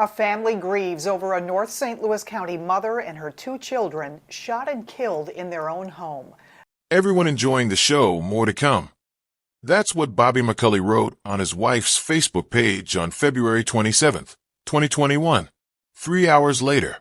A family grieves over a North St. Louis County mother and her two children shot and killed in their own home. Everyone enjoying the show, more to come. That's what Bobby McCulley wrote on his wife's Facebook page on February 27, 2021. 3 hours later,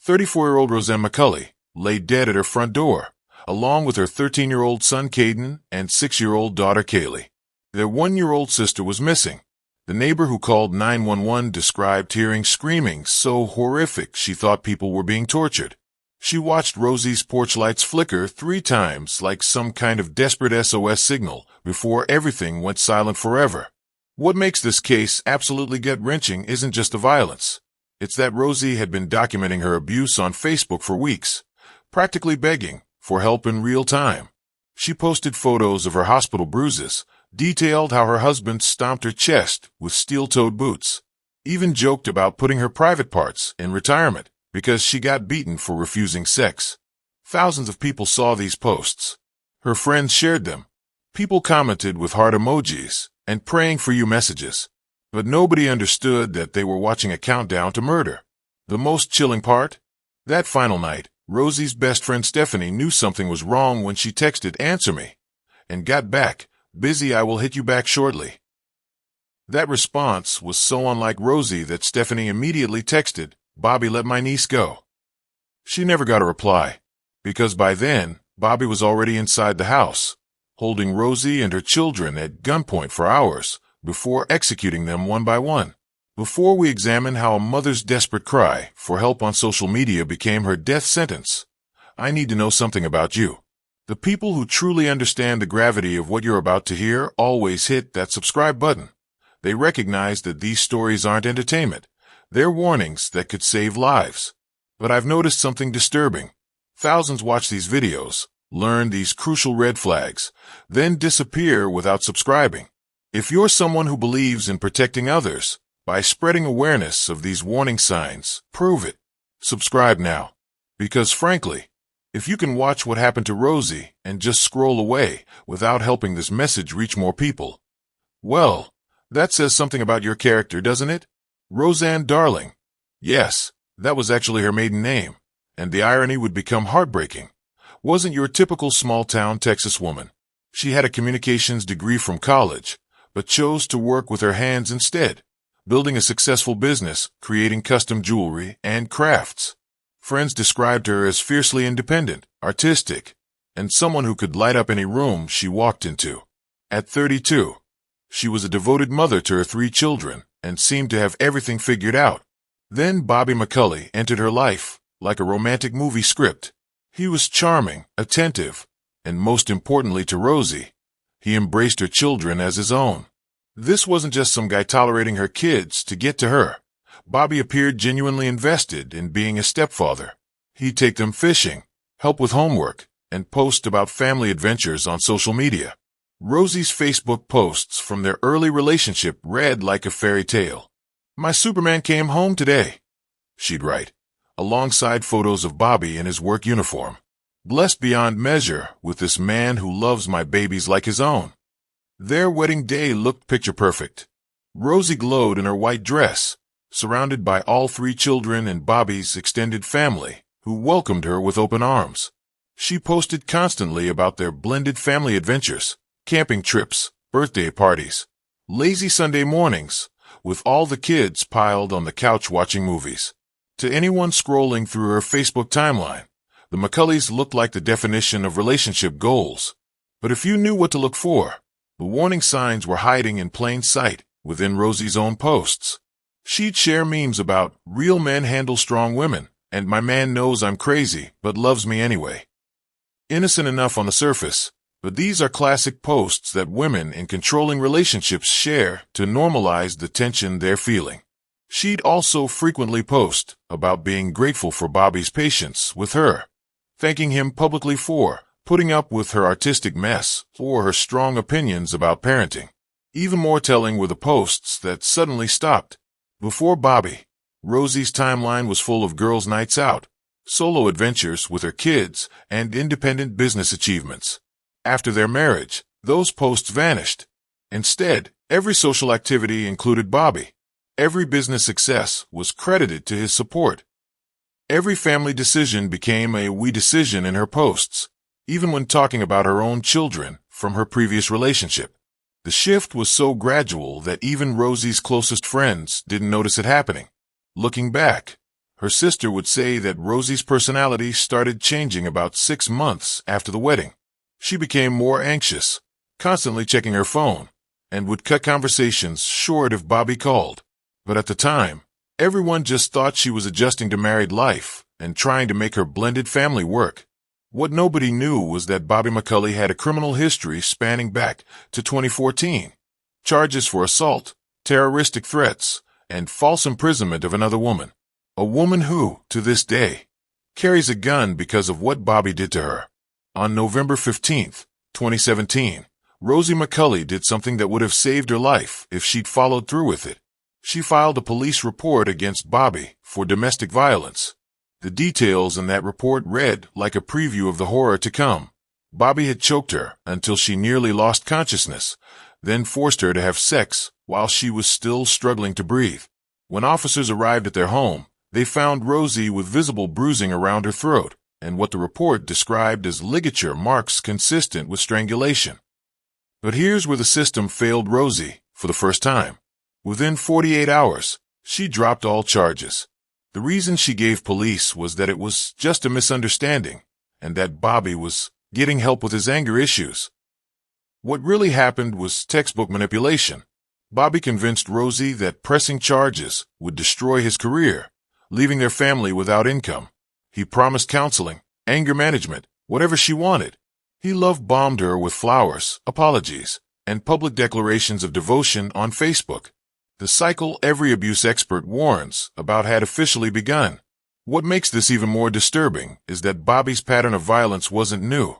34-year-old Roseanne McCulley lay dead at her front door, along with her 13-year-old son Caden and 6-year-old daughter Kaylee. Their 1-year-old sister was missing. The neighbor who called 911 described hearing screaming so horrific she thought people were being tortured. She watched Rosie's porch lights flicker 3 times like some kind of desperate SOS signal before everything went silent forever. What makes this case absolutely gut-wrenching isn't just the violence. It's that Rosie had been documenting her abuse on Facebook for weeks, practically begging for help in real time. She posted photos of her hospital bruises, detailed how her husband stomped her chest with steel-toed boots, even joked about putting her private parts in retirement because she got beaten for refusing sex. Thousands of people saw these posts. Her friends shared them. People commented with heart emojis and praying for you messages. But nobody understood that they were watching a countdown to murder. The most chilling part? That final night, Rosie's best friend Stephanie knew something was wrong when she texted, "Answer me," and got back, "Busy, I will hit you back shortly." That response was so unlike Rosie that Stephanie immediately texted, "Bobby, let my niece go." She never got a reply, because by then, Bobby was already inside the house, holding Rosie and her children at gunpoint for hours before executing them one by one. Before we examine how a mother's desperate cry for help on social media became her death sentence, I need to know something about you. The people who truly understand the gravity of what you're about to hear always hit that subscribe button. They recognize that these stories aren't entertainment. They're warnings that could save lives. But I've noticed something disturbing. Thousands watch these videos, learn these crucial red flags, then disappear without subscribing. If you're someone who believes in protecting others by spreading awareness of these warning signs, prove it. Subscribe now. Because frankly, if you can watch what happened to Rosie and just scroll away without helping this message reach more people, well, that says something about your character, doesn't it? Roseanne Darling. Yes, that was actually her maiden name, and the irony would become heartbreaking. Wasn't your typical small-town Texas woman. She had a communications degree from college, but chose to work with her hands instead, building a successful business, creating custom jewelry and crafts. Friends described her as fiercely independent, artistic, and someone who could light up any room she walked into. At 32, she was a devoted mother to her 3 children and seemed to have everything figured out. Then Bobby McCulley entered her life like a romantic movie script. He was charming, attentive, and most importantly to Rosie, he embraced her children as his own. This wasn't just some guy tolerating her kids to get to her. Bobby appeared genuinely invested in being a stepfather. He'd take them fishing, help with homework, and post about family adventures on social media. Rosie's Facebook posts from their early relationship read like a fairy tale. "My Superman came home today," she'd write, alongside photos of Bobby in his work uniform. "Blessed beyond measure with this man who loves my babies like his own." Their wedding day looked picture perfect. Rosie glowed in her white dress, surrounded by all 3 children and Bobby's extended family, who welcomed her with open arms. She posted constantly about their blended family adventures, camping trips, birthday parties, lazy Sunday mornings, with all the kids piled on the couch watching movies. To anyone scrolling through her Facebook timeline, the McCulleys looked like the definition of relationship goals. But if you knew what to look for, the warning signs were hiding in plain sight within Rosie's own posts. She'd share memes about "real men handle strong women," and "my man knows I'm crazy, but loves me anyway." Innocent enough on the surface, but these are classic posts that women in controlling relationships share to normalize the tension they're feeling. She'd also frequently post about being grateful for Bobby's patience with her, thanking him publicly for putting up with her artistic mess or her strong opinions about parenting. Even more telling were the posts that suddenly stopped. Before Bobby, Rosie's timeline was full of girls' nights out, solo adventures with her kids, and independent business achievements. After their marriage, those posts vanished. Instead, every social activity included Bobby. Every business success was credited to his support. Every family decision became a we decision in her posts, even when talking about her own children from her previous relationship. The shift was so gradual that even Rosie's closest friends didn't notice it happening. Looking back, her sister would say that Rosie's personality started changing about 6 months after the wedding. She became more anxious, constantly checking her phone, and would cut conversations short if Bobby called. But at the time, everyone just thought she was adjusting to married life and trying to make her blended family work. What nobody knew was that Bobby McCulley had a criminal history spanning back to 2014. Charges for assault, terroristic threats, and false imprisonment of another woman. A woman who, to this day, carries a gun because of what Bobby did to her. On November 15, 2017, Rosie McCulley did something that would have saved her life if she'd followed through with it. She filed a police report against Bobby for domestic violence. The details in that report read like a preview of the horror to come. Bobby had choked her until she nearly lost consciousness, then forced her to have sex while she was still struggling to breathe. When officers arrived at their home, they found Rosie with visible bruising around her throat and what the report described as ligature marks consistent with strangulation. But here's where the system failed Rosie for the first time. Within 48 hours, she dropped all charges. The reason she gave police was that it was just a misunderstanding and that Bobby was getting help with his anger issues. What really happened was textbook manipulation. Bobby convinced Rosie that pressing charges would destroy his career, leaving their family without income. He promised counseling, anger management, whatever she wanted. He love-bombed her with flowers, apologies, and public declarations of devotion on Facebook. The cycle every abuse expert warns about had officially begun. What makes this even more disturbing is that Bobby's pattern of violence wasn't new,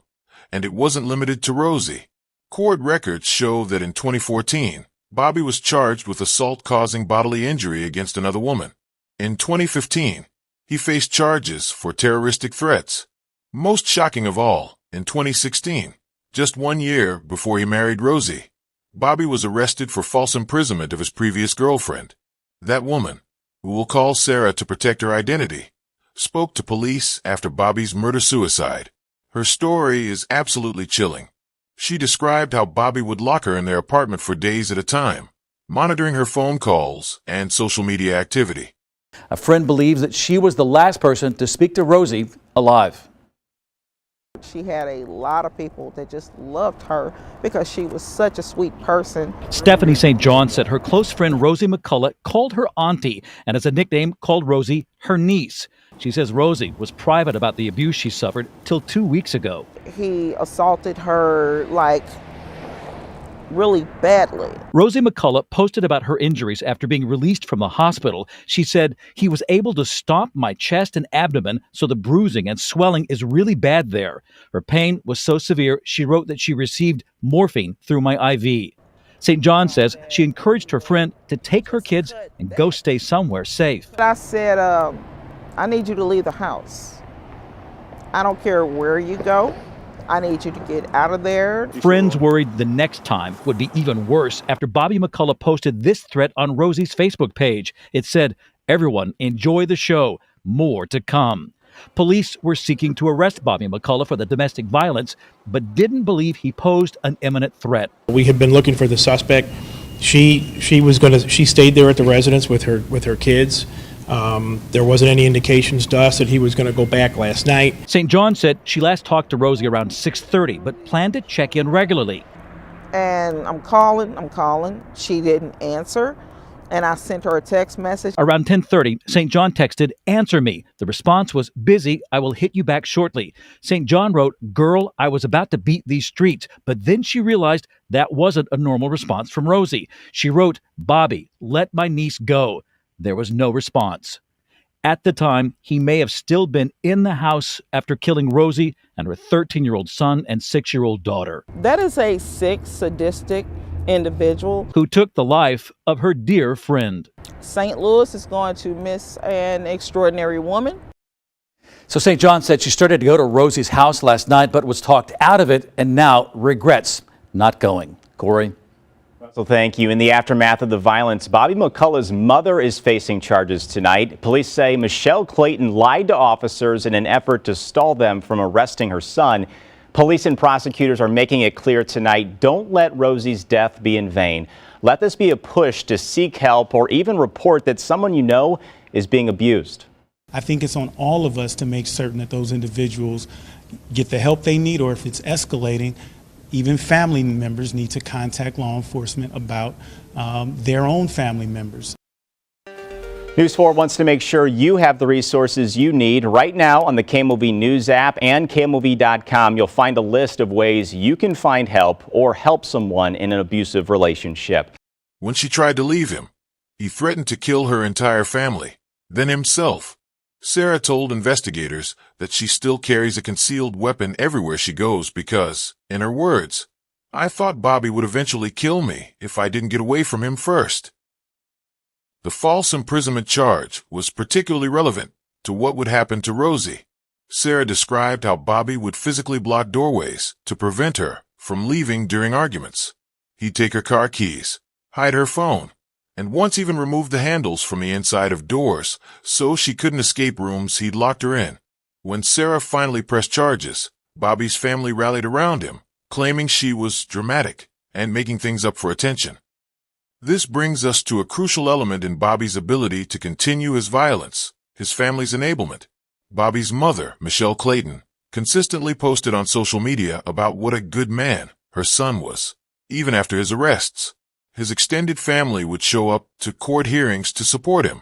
and it wasn't limited to Rosie. Court records show that in 2014, Bobby was charged with assault causing bodily injury against another woman. In 2015, he faced charges for terroristic threats. Most shocking of all, in 2016, just 1 year before he married Rosie, Bobby was arrested for false imprisonment of his previous girlfriend. That woman, who we'll call Sarah to protect her identity, spoke to police after Bobby's murder-suicide. Her story is absolutely chilling. She described how Bobby would lock her in their apartment for days at a time, monitoring her phone calls and social media activity. A friend believes that she was the last person to speak to Rosie alive. She had a lot of people that just loved her because she was such a sweet person. Stephanie St. John said her close friend Rosie McCullough called her auntie and as a nickname called Rosie her niece. She says Rosie was private about the abuse she suffered till 2 weeks ago. He assaulted her really badly. Rosie McCullough posted about her injuries after being released from the hospital. She said, "He was able to stop my chest and abdomen, so the bruising and swelling is really bad there. Her pain was so severe, she wrote that she received morphine through my IV." St. John says she encouraged her friend to take her kids and go stay somewhere safe. I said, I need you to leave the house. I don't care where you go. I need you to get out of there. Friends worried the next time would be even worse after Bobby McCullough posted this threat on Rosie's Facebook page. It said, "Everyone, enjoy the show. More to come." Police were seeking to arrest Bobby McCullough for the domestic violence, but didn't believe he posed an imminent threat. We had been looking for the suspect. She stayed there at the residence with her kids. There wasn't any indications to us that he was going to go back last night. St. John said she last talked to Rosie around 6:30, but planned to check in regularly. And I'm calling. She didn't answer. And I sent her a text message. Around 10:30, St. John texted, "Answer me." The response was, "Busy, I will hit you back shortly." St. John wrote, "Girl, I was about to beat these streets," but then she realized that wasn't a normal response from Rosie. She wrote, "Bobby, let my niece go." There was no response. At the time, he may have still been in the house after killing Rosie and her 13-year-old son and 6-year-old daughter. That is a sick, sadistic individual who took the life of her dear friend. St. Louis is going to miss an extraordinary woman. So St. John said she started to go to Rosie's house last night, but was talked out of it and now regrets not going. Corey? So thank you. In the aftermath of the violence, Bobby McCullough's mother is facing charges tonight. Police say Michelle Clayton lied to officers in an effort to stall them from arresting her son. Police and prosecutors are making it clear tonight, don't let Rosie's death be in vain. Let this be a push to seek help or even report that someone you know is being abused. I think it's on all of us to make certain that those individuals get the help they need, or if it's escalating, even family members need to contact law enforcement about their own family members. News 4 wants to make sure you have the resources you need. Right now on the KMOV News app and KMOV.com, you'll find a list of ways you can find help or help someone in an abusive relationship. When she tried to leave him, he threatened to kill her entire family, then himself. Sarah told investigators that she still carries a concealed weapon everywhere she goes because, in her words, "I thought Bobby would eventually kill me if I didn't get away from him first." The false imprisonment charge was particularly relevant to what would happen to Rosie. Sarah described how Bobby would physically block doorways to prevent her from leaving during arguments. He'd take her car keys, hide her phone, and once even removed the handles from the inside of doors so she couldn't escape rooms he'd locked her in. When Sarah finally pressed charges, Bobby's family rallied around him, claiming she was dramatic and making things up for attention. This brings us to a crucial element in Bobby's ability to continue his violence, his family's enablement. Bobby's mother, Michelle Clayton, consistently posted on social media about what a good man her son was, even after his arrests. His extended family would show up to court hearings to support him,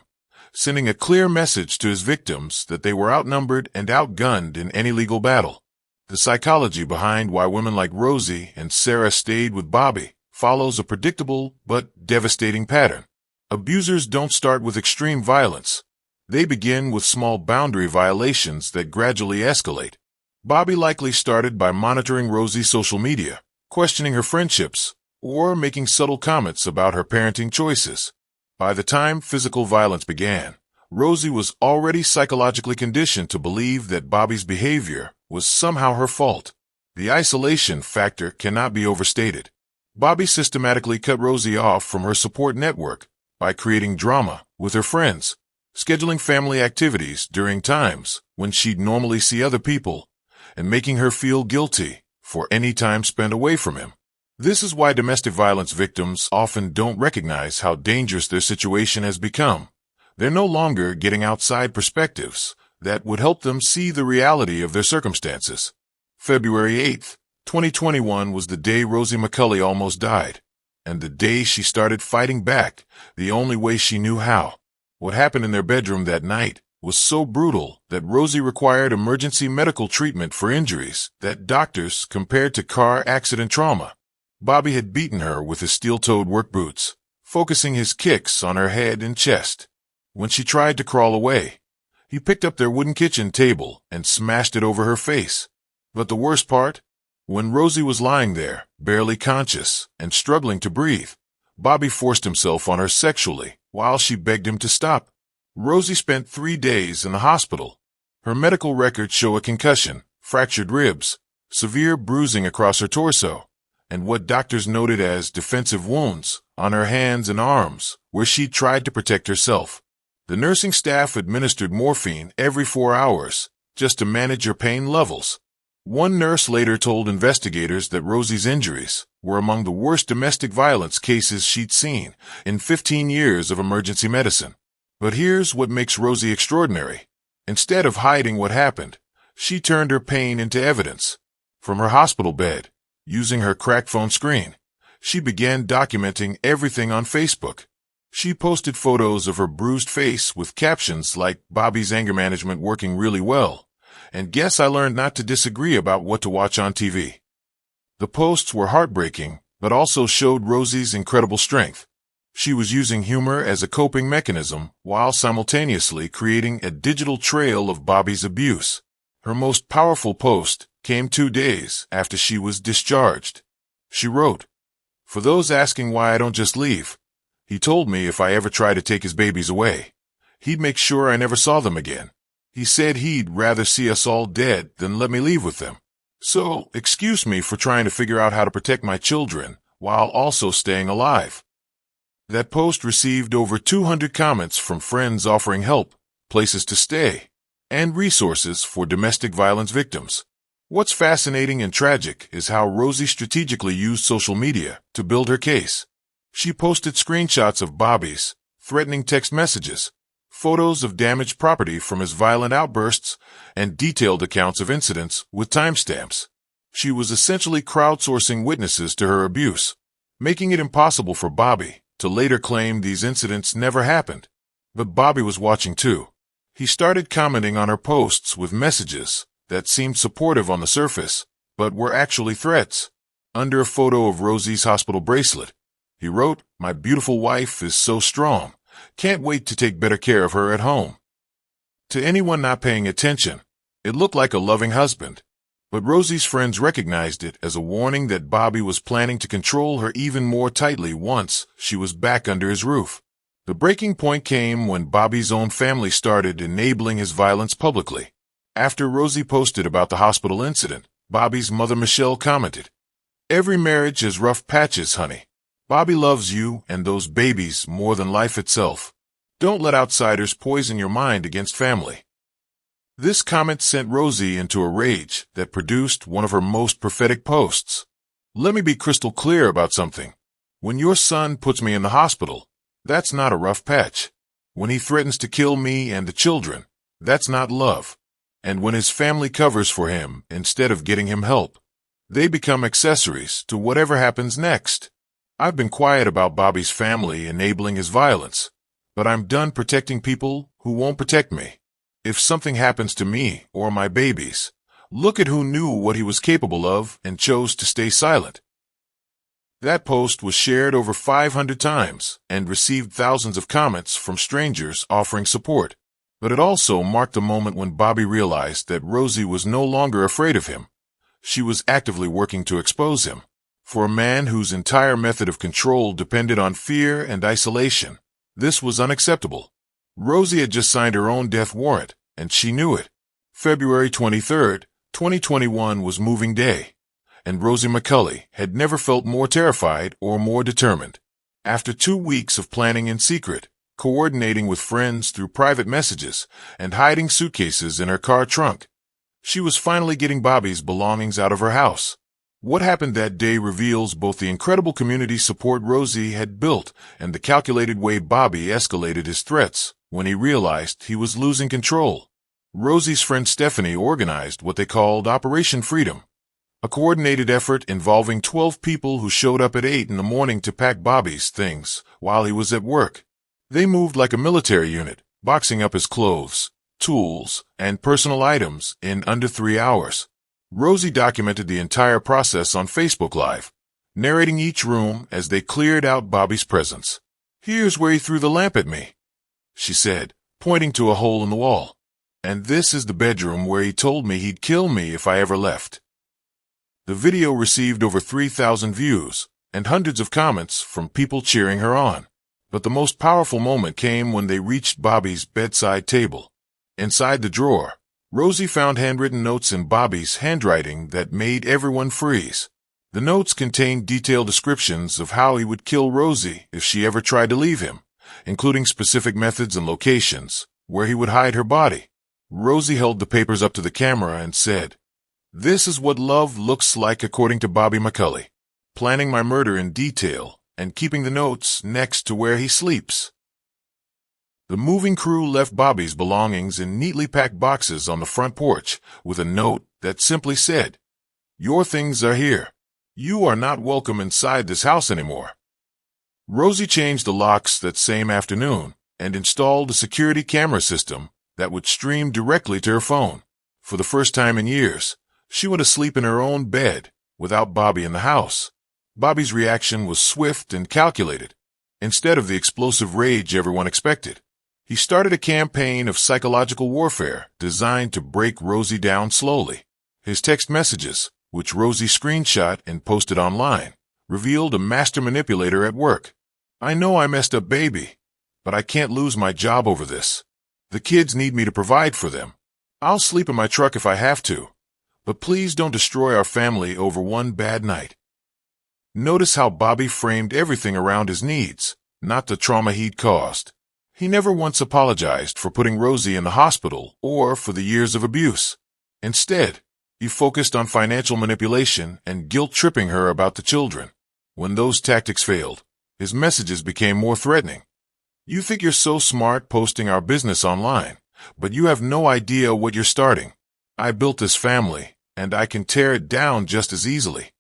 sending a clear message to his victims that they were outnumbered and outgunned in any legal battle. The psychology behind why women like Rosie and Sarah stayed with Bobby follows a predictable but devastating pattern. Abusers don't start with extreme violence. They begin with small boundary violations that gradually escalate. Bobby likely started by monitoring Rosie's social media, questioning her friendships, or making subtle comments about her parenting choices. By the time physical violence began, Rosie was already psychologically conditioned to believe that Bobby's behavior was somehow her fault. The isolation factor cannot be overstated. Bobby systematically cut Rosie off from her support network by creating drama with her friends, scheduling family activities during times when she'd normally see other people, and making her feel guilty for any time spent away from him. This is why domestic violence victims often don't recognize how dangerous their situation has become. They're no longer getting outside perspectives that would help them see the reality of their circumstances. February 8th, 2021 was the day Rosie McCullough almost died, and the day she started fighting back the only way she knew how. What happened in their bedroom that night was so brutal that Rosie required emergency medical treatment for injuries that doctors compared to car accident trauma. Bobby had beaten her with his steel-toed work boots, focusing his kicks on her head and chest. When she tried to crawl away, he picked up their wooden kitchen table and smashed it over her face. But the worst part? When Rosie was lying there, barely conscious and struggling to breathe, Bobby forced himself on her sexually while she begged him to stop. Rosie spent 3 days in the hospital. Her medical records show a concussion, fractured ribs, severe bruising across her torso, and what doctors noted as defensive wounds on her hands and arms where she tried to protect herself. The nursing staff administered morphine every 4 hours just to manage her pain levels. One nurse later told investigators that Rosie's injuries were among the worst domestic violence cases she'd seen in 15 years of emergency medicine. But here's what makes Rosie extraordinary. Instead of hiding what happened, she turned her pain into evidence. From her hospital bed, using her cracked phone screen, she began documenting everything on Facebook. She posted photos of her bruised face with captions like "Bobby's anger management working really well," and "Guess I learned not to disagree about what to watch on TV." The posts were heartbreaking, but also showed Rosie's incredible strength. She was using humor as a coping mechanism while simultaneously creating a digital trail of Bobby's abuse. Her most powerful post came 2 days after she was discharged. She wrote, "For those asking why I don't just leave, he told me if I ever try to take his babies away, he'd make sure I never saw them again. He said he'd rather see us all dead than let me leave with them. So, excuse me for trying to figure out how to protect my children while also staying alive. That post received over 200 comments from friends offering help, places to stay, and resources for domestic violence victims. What's fascinating and tragic is how Rosie strategically used social media to build her case. She posted screenshots of Bobby's threatening text messages, photos of damaged property from his violent outbursts, and detailed accounts of incidents with timestamps. She was essentially crowdsourcing witnesses to her abuse, making it impossible for Bobby to later claim these incidents never happened. But Bobby was watching too. He started commenting on her posts with messages that seemed supportive on the surface, but were actually threats. Under a photo of Rosie's hospital bracelet, he wrote, "My beautiful wife is so strong. Can't wait to take better care of her at home." To anyone not paying attention, it looked like a loving husband. But Rosie's friends recognized it as a warning that Bobby was planning to control her even more tightly once she was back under his roof. The breaking point came when Bobby's own family started enabling his violence publicly. After Rosie posted about the hospital incident, Bobby's mother Michelle commented, "Every marriage has rough patches, honey. Bobby loves you and those babies more than life itself. Don't let outsiders poison your mind against family." This comment sent Rosie into a rage that produced one of her most prophetic posts. "Let me be crystal clear about something. When your son puts me in the hospital, that's not a rough patch. When he threatens to kill me and the children, that's not love. And when his family covers for him instead of getting him help, they become accessories to whatever happens next. I've been quiet about Bobby's family enabling his violence, but I'm done protecting people who won't protect me. If something happens to me or my babies, look at who knew what he was capable of and chose to stay silent." That post was shared over 500 times and received thousands of comments from strangers offering support. But it also marked the moment when Bobby realized that Rosie was no longer afraid of him. She was actively working to expose him. For a man whose entire method of control depended on fear and isolation, this was unacceptable. Rosie had just signed her own death warrant, and she knew it. February 23, 2021 was moving day, and Rosie McCulley had never felt more terrified or more determined. After 2 weeks of planning in secret, coordinating with friends through private messages, and hiding suitcases in her car trunk, she was finally getting Bobby's belongings out of her house. What happened that day reveals both the incredible community support Rosie had built and the calculated way Bobby escalated his threats when he realized he was losing control. Rosie's friend Stephanie organized what they called Operation Freedom, a coordinated effort involving 12 people who showed up at 8 in the morning to pack Bobby's things while he was at work. They moved like a military unit, boxing up his clothes, tools, and personal items in under 3 hours. Rosie documented the entire process on Facebook Live, narrating each room as they cleared out Bobby's presence. "Here's where he threw the lamp at me," she said, pointing to a hole in the wall. "And this is the bedroom where he told me he'd kill me if I ever left." The video received over 3,000 views and hundreds of comments from people cheering her on. But the most powerful moment came when they reached Bobby's bedside table. Inside the drawer, Rosie found handwritten notes in Bobby's handwriting that made everyone freeze. The notes contained detailed descriptions of how he would kill Rosie if she ever tried to leave him, including specific methods and locations where he would hide her body. Rosie held the papers up to the camera and said, "This is what love looks like according to Bobby McCulley. Planning my murder in detail and keeping the notes next to where he sleeps." The moving crew left Bobby's belongings in neatly packed boxes on the front porch with a note that simply said, "Your things are here. You are not welcome inside this house anymore." Rosie changed the locks that same afternoon and installed a security camera system that would stream directly to her phone. For the first time in years, she went to sleep in her own bed without Bobby in the house. Bobby's reaction was swift and calculated. Instead of the explosive rage everyone expected, he started a campaign of psychological warfare designed to break Rosie down slowly. His text messages, which Rosie screenshot and posted online, revealed a master manipulator at work. "I know I messed up, baby, but I can't lose my job over this. The kids need me to provide for them. I'll sleep in my truck if I have to, but please don't destroy our family over one bad night." Notice how Bobby framed everything around his needs, not the trauma he'd caused. He never once apologized for putting Rosie in the hospital or for the years of abuse. Instead, he focused on financial manipulation and guilt-tripping her about the children. When those tactics failed, his messages became more threatening. You think you're so smart posting our business online, but you have no idea what you're starting. I built this family, and I can tear it down just as easily.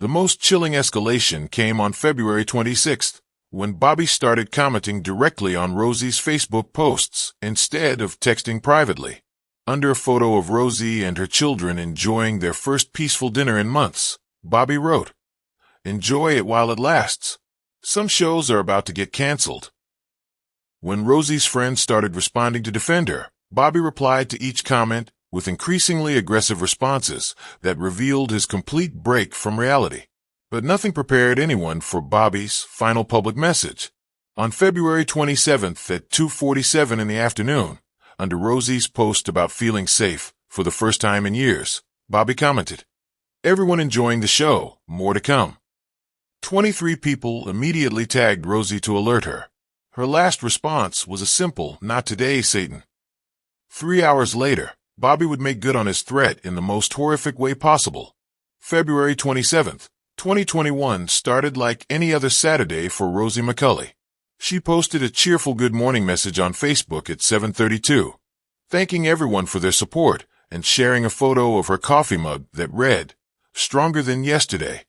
The most chilling escalation came on February 26th, when Bobby started commenting directly on Rosie's Facebook posts instead of texting privately. Under a photo of Rosie and her children enjoying their first peaceful dinner in months, Bobby wrote, "Enjoy it while it lasts. Some shows are about to get canceled." When Rosie's friends started responding to defend her, Bobby replied to each comment with increasingly aggressive responses that revealed his complete break from reality. But nothing prepared anyone for Bobby's final public message. On February 27th at 2:47 in the afternoon, under Rosie's post about feeling safe for the first time in years, Bobby commented, "Everyone enjoying the show, more to come." 23 people immediately tagged Rosie to alert her. Her last response was a simple, "Not today, Satan." 3 hours later, Bobby would make good on his threat in the most horrific way possible. February 27th, 2021 started like any other Saturday for Rosie McCulley. She posted a cheerful good morning message on Facebook at 7:32, thanking everyone for their support and sharing a photo of her coffee mug that read, "Stronger than yesterday."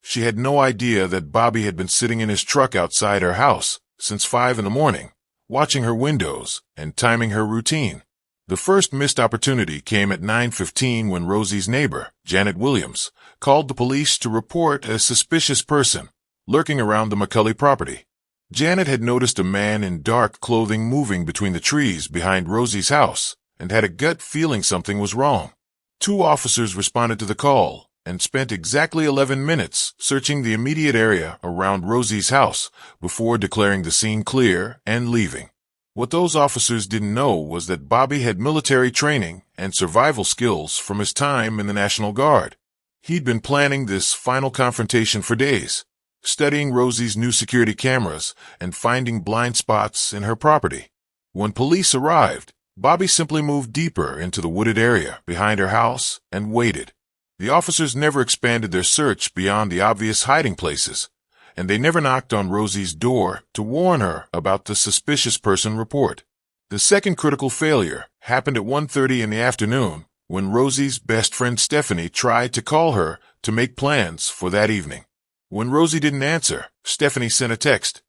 She had no idea that Bobby had been sitting in his truck outside her house since 5 in the morning, watching her windows and timing her routine. The first missed opportunity came at 9:15 when Rosie's neighbor, Janet Williams, called the police to report a suspicious person lurking around the McCulley property. Janet had noticed a man in dark clothing moving between the trees behind Rosie's house and had a gut feeling something was wrong. 2 officers responded to the call and spent exactly 11 minutes searching the immediate area around Rosie's house before declaring the scene clear and leaving. What those officers didn't know was that Bobby had military training and survival skills from his time in the National Guard. He'd been planning this final confrontation for days, studying Rosie's new security cameras and finding blind spots in her property. When police arrived, Bobby simply moved deeper into the wooded area behind her house and waited. The officers never expanded their search beyond the obvious hiding places, and they never knocked on Rosie's door to warn her about the suspicious person report. The second critical failure happened at 1:30 in the afternoon when Rosie's best friend Stephanie tried to call her to make plans for that evening. When Rosie didn't answer, Stephanie sent a text.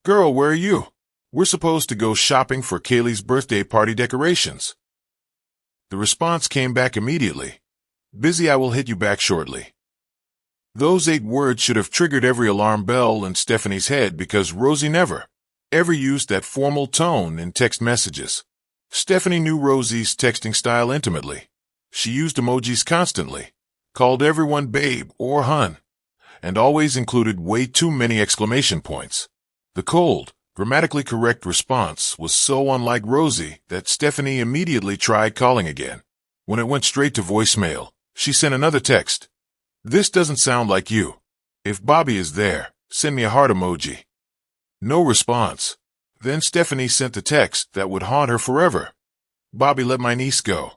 "Girl, where are you? We're supposed to go shopping for Kaylee's birthday party decorations." The response came back immediately. "Busy, I will hit you back shortly." Those 8 words should have triggered every alarm bell in Stephanie's head because Rosie never, ever used that formal tone in text messages. Stephanie knew Rosie's texting style intimately. She used emojis constantly, called everyone babe or hun, and always included way too many exclamation points. The cold, grammatically correct response was so unlike Rosie that Stephanie immediately tried calling again. When it went straight to voicemail, she sent another text. "This doesn't sound like you. If Bobby is there, send me a heart emoji." No response. Then Stephanie sent the text that would haunt her forever. "Bobby, let my niece go."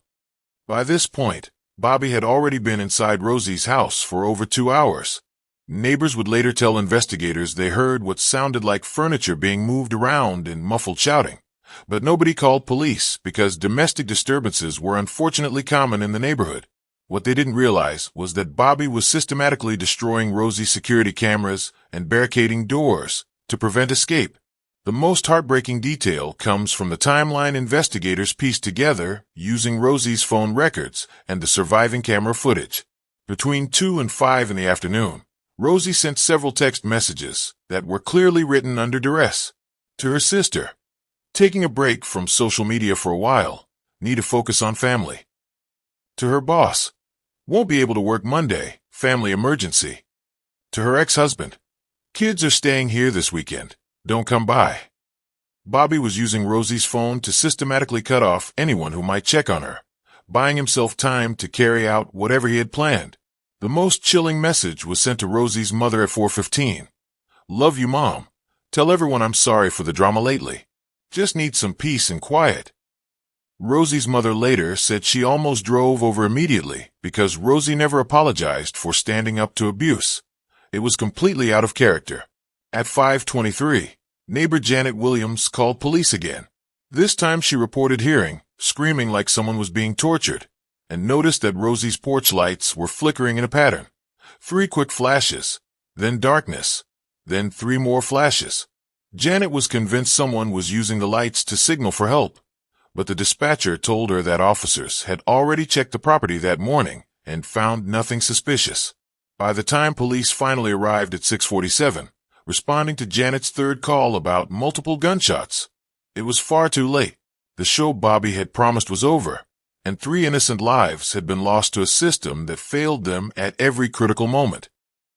By this point, Bobby had already been inside Rosie's house for over 2 hours. Neighbors would later tell investigators they heard what sounded like furniture being moved around and muffled shouting. But nobody called police because domestic disturbances were unfortunately common in the neighborhood. What they didn't realize was that Bobby was systematically destroying Rosie's security cameras and barricading doors to prevent escape. The most heartbreaking detail comes from the timeline investigators pieced together using Rosie's phone records and the surviving camera footage. Between 2 and 5 in the afternoon, Rosie sent several text messages that were clearly written under duress. To her sister, "Taking a break from social media for a while, need to focus on family." To her boss, "Won't be able to work Monday, family emergency." To her ex-husband, "Kids are staying here this weekend, don't come by." Bobby was using Rosie's phone to systematically cut off anyone who might check on her, buying himself time to carry out whatever he had planned. The most chilling message was sent to Rosie's mother at 4:15. Love you, Mom. Tell everyone I'm sorry for the drama lately. Just need some peace and quiet. Rosie's mother later said she almost drove over immediately because Rosie never apologized for standing up to abuse. It was completely out of character. At 5:23, neighbor Janet Williams called police again. This time she reported hearing screaming like someone was being tortured and noticed that Rosie's porch lights were flickering in a pattern. 3 quick flashes, then darkness, then 3 more flashes. Janet was convinced someone was using the lights to signal for help, but the dispatcher told her that officers had already checked the property that morning and found nothing suspicious. By the time police finally arrived at 6:47, responding to Janet's third call about multiple gunshots, it was far too late. The show Bobby had promised was over, and 3 innocent lives had been lost to a system that failed them at every critical moment.